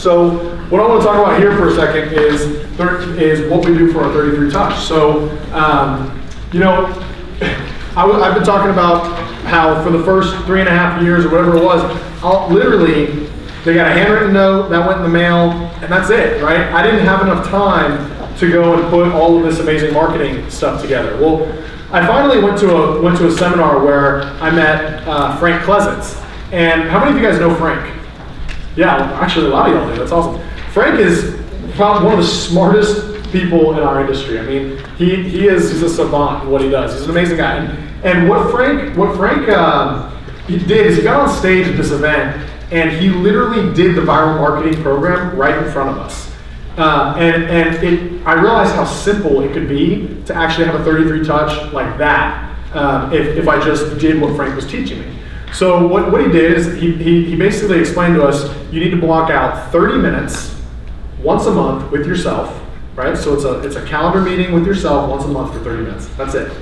So what I want to talk about here for a second is what we do for our 33 Touch. So, you know, I've been talking about how for the first 3.5 years or whatever it was, literally, they got a handwritten note that went in the mail, and that's it, right? I didn't have enough time to go and put all of this amazing marketing stuff together. Well, I finally went to a seminar where I met Frank Klesitz. And how many of you guys know Frank? Yeah, actually a lot of y'all do, that's awesome. Frank is probably one of the smartest people in our industry. I mean, he's a savant in what he does. He's an amazing guy. And what Frank he did is he got on stage at this event and he literally did the viral marketing program right in front of us. I realized how simple it could be to actually have a 33 touch like that if I just did what Frank was teaching me. So what he did is he basically explained to us, you need to block out 30 minutes once a month with yourself, right? So it's a calendar meeting with yourself once a month for 30 minutes. That's it.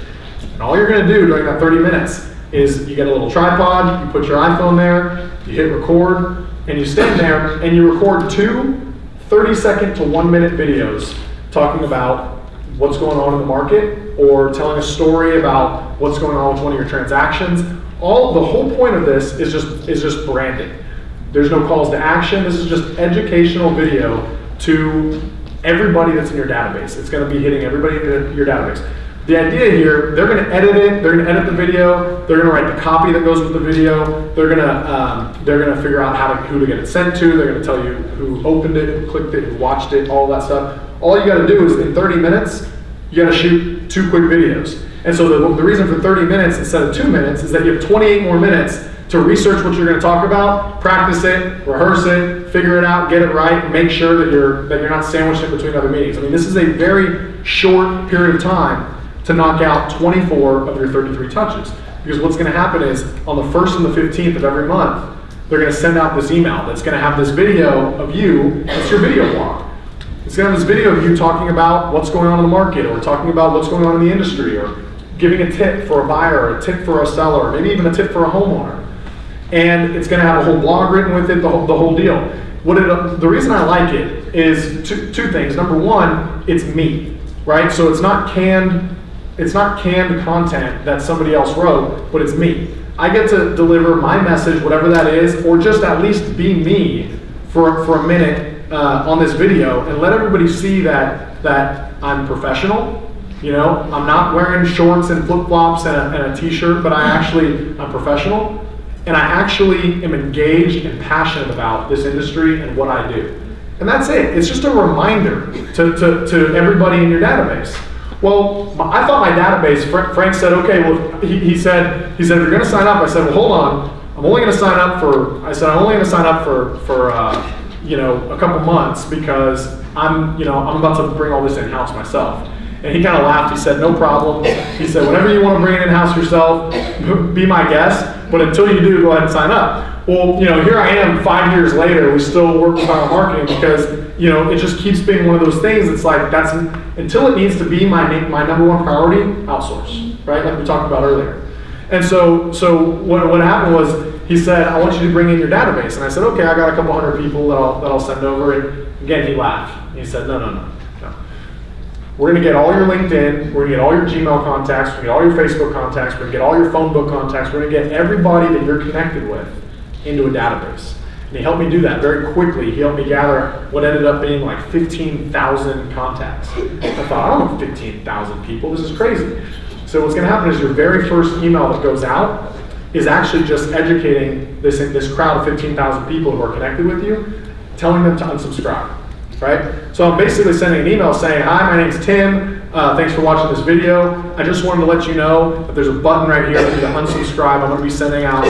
And all you're going to do during that 30 minutes is you get a little tripod, you put your iPhone there, you hit record, and you stand there and you record 2 30-second to 1-minute videos talking about what's going on in the market or telling a story about what's going on with one of your transactions. The whole point of this is just branding. There's no calls to action. This is just educational video to everybody that's in your database. It's going to be hitting everybody in your database. The idea here, they're going to edit it. They're going to edit the video. They're going to write the copy that goes with the video. They're going to figure out who to get it sent to. They're going to tell you who opened it, who clicked it, who watched it, all that stuff. All you got to do is in 30 minutes, you got to shoot 2 quick videos. And so the reason for 30 minutes instead of 2 minutes is that you have 28 more minutes to research what you're going to talk about, practice it, rehearse it, figure it out, get it right, make sure that you're not sandwiched in between other meetings. I mean, this is a very short period of time to knock out 24 of your 33 touches. Because what's going to happen is on the 1st and the 15th of every month, they're going to send out this email that's going to have this video of you. It's your video blog. It's going to have this video of you talking about what's going on in the market, or talking about what's going on in the industry, or giving a tip for a buyer, or a tip for a seller, or maybe even a tip for a homeowner. And it's going to have a whole blog written with it, the whole deal. The reason I like it is two things. Number one, it's me, right? So it's not canned content that somebody else wrote, but it's me. I get to deliver my message, whatever that is, or just at least be me for a minute on this video and let everybody see that I'm professional. You know, I'm not wearing shorts and flip-flops and a t-shirt, but I'm professional, and I actually am engaged and passionate about this industry and what I do. And that's it. It's just a reminder to everybody in your database. Well, I thought my database, Frank said, okay, well, he said, if you're going to sign up, I said, well, hold on. I'm only going to sign up for a couple months because I'm about to bring all this in-house myself. And he kind of laughed. He said, no problem. He said, whenever you want to bring it in-house yourself, be my guest. But until you do, go ahead and sign up. Well, here I am 5 years later. We still work with viral marketing because, it just keeps being one of those things. It's like, until it needs to be my number one priority, outsource, right? Like we talked about earlier. And so what happened was, he said, I want you to bring in your database. And I said, okay, I got a couple hundred people that I'll send over. And again, he laughed. He said, no. We're going to get all your LinkedIn, we're going to get all your Gmail contacts, we're going to get all your Facebook contacts, we're going to get all your phone book contacts, we're going to get everybody that you're connected with into a database. And he helped me do that very quickly. He helped me gather what ended up being like 15,000 contacts. I thought, I don't know 15,000 people, this is crazy. So what's going to happen is your very first email that goes out is actually just educating this crowd of 15,000 people who are connected with you, telling them to unsubscribe. Right? So I'm basically sending an email saying, hi, my name's Tim. Thanks for watching this video. I just wanted to let you know that there's a button right here for you to unsubscribe. I'm going to be sending out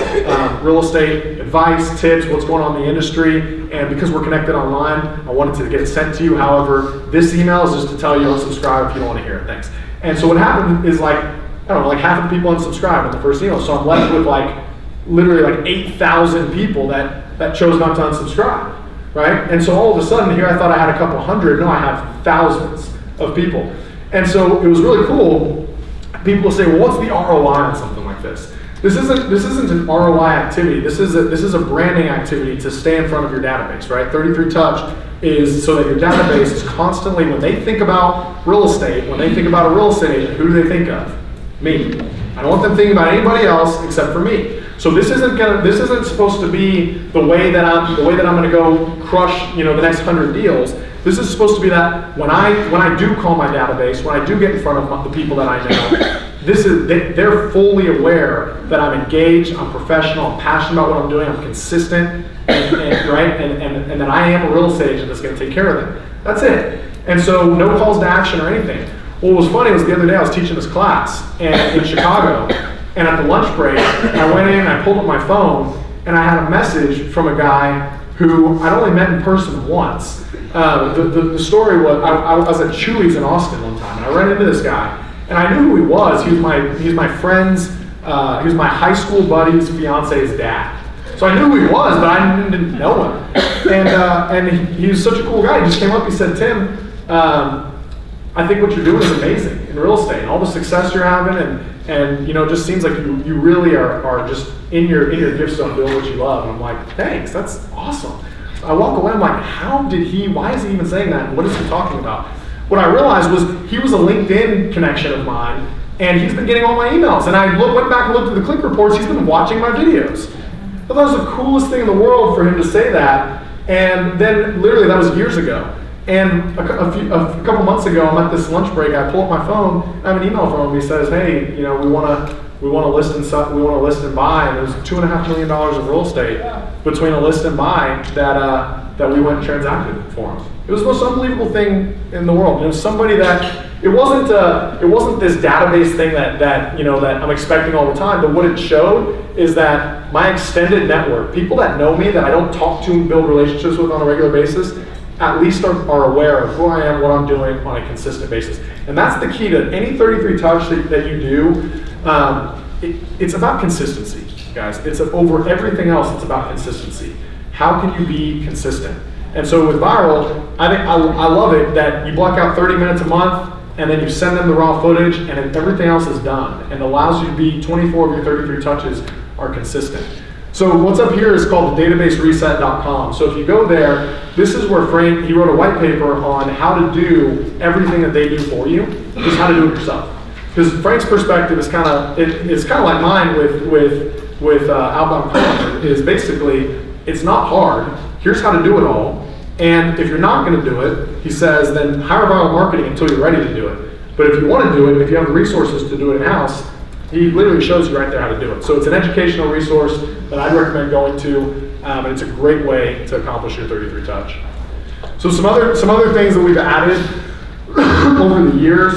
real estate advice, tips, what's going on in the industry. And because we're connected online, I wanted to get it sent to you. However, this email is just to tell you unsubscribe if you don't want to hear it. Thanks. And so what happened is like half of the people unsubscribed in the first email. So I'm left with literally 8,000 people that chose not to unsubscribe. Right? And so all of a sudden here I thought I had a couple hundred, no, I have thousands of people. And so it was really cool. People will say, well, what's the ROI on something like this? This isn't an ROI activity. This is a branding activity to stay in front of your database, right? 33 Touch is so that your database is constantly, when they think about real estate, when they think about a real estate agent, who do they think of? Me. I don't want them thinking about anybody else except for me. So this isn't supposed to be the way that I'm going to go crush, the next 100 deals. This is supposed to be that when I do call my database, when I do get in front of the people that I know, they're fully aware that I'm engaged, I'm professional, I'm passionate about what I'm doing, I'm consistent, and that I am a real estate agent that's going to take care of them. That's it. And so no calls to action or anything. What was funny was the other day I was teaching this class in Chicago, and at the lunch break, I went in, I pulled up my phone, and I had a message from a guy who I'd only met in person once. The story was, I was at Chewy's in Austin one time, and I ran into this guy, and I knew who he was. He was my friend's, he was my high school buddy's fiance's dad. So I knew who he was, but I didn't know him. And he was such a cool guy. He just came up, he said, Tim, I think what you're doing is amazing in real estate, and all the success you're having, and it just seems like you really are just in your gift zone doing what you love. And I'm like, thanks, that's awesome. I walk away, I'm like, why is he even saying that? And what is he talking about? What I realized was he was a LinkedIn connection of mine, and he's been getting all my emails. And I went back and looked at the click reports, he's been watching my videos. I thought that was the coolest thing in the world for him to say that. And then literally that was years ago. And a couple months ago, I'm at this lunch break, I pull up my phone, I have an email from him, he says, hey, we want to list and buy, and there's $2.5 million of real estate between a list and buy that we went and transacted for him. It was the most unbelievable thing in the world. It was somebody that, it wasn't this database thing that I'm expecting all the time, but what it showed is that my extended network, people that know me, that I don't talk to and build relationships with on a regular basis, at least are aware of who I am, what I'm doing on a consistent basis. And that's the key to any 33 Touch that you do. It's about consistency, guys. It's over everything else, it's about consistency. How can you be consistent? And so with Viral, I love it that you block out 30 minutes a month, and then you send them the raw footage, and then everything else is done. And it allows you to be 24 of your 33 touches are consistent. So what's up here is called databasereset.com. So if you go there, this is where Frank, he wrote a white paper on how to do everything that they do for you, just how to do it yourself. Because Frank's perspective is kind of like mine with outbound calling, is basically, it's not hard, here's how to do it all, and if you're not going to do it, he says, then hire Viral Marketing until you're ready to do it. But if you want to do it, if you have the resources to do it in-house, he literally shows you right there how to do it. So it's an educational resource that I'd recommend going to, and it's a great way to accomplish your 33 Touch. So some other things that we've added over the years.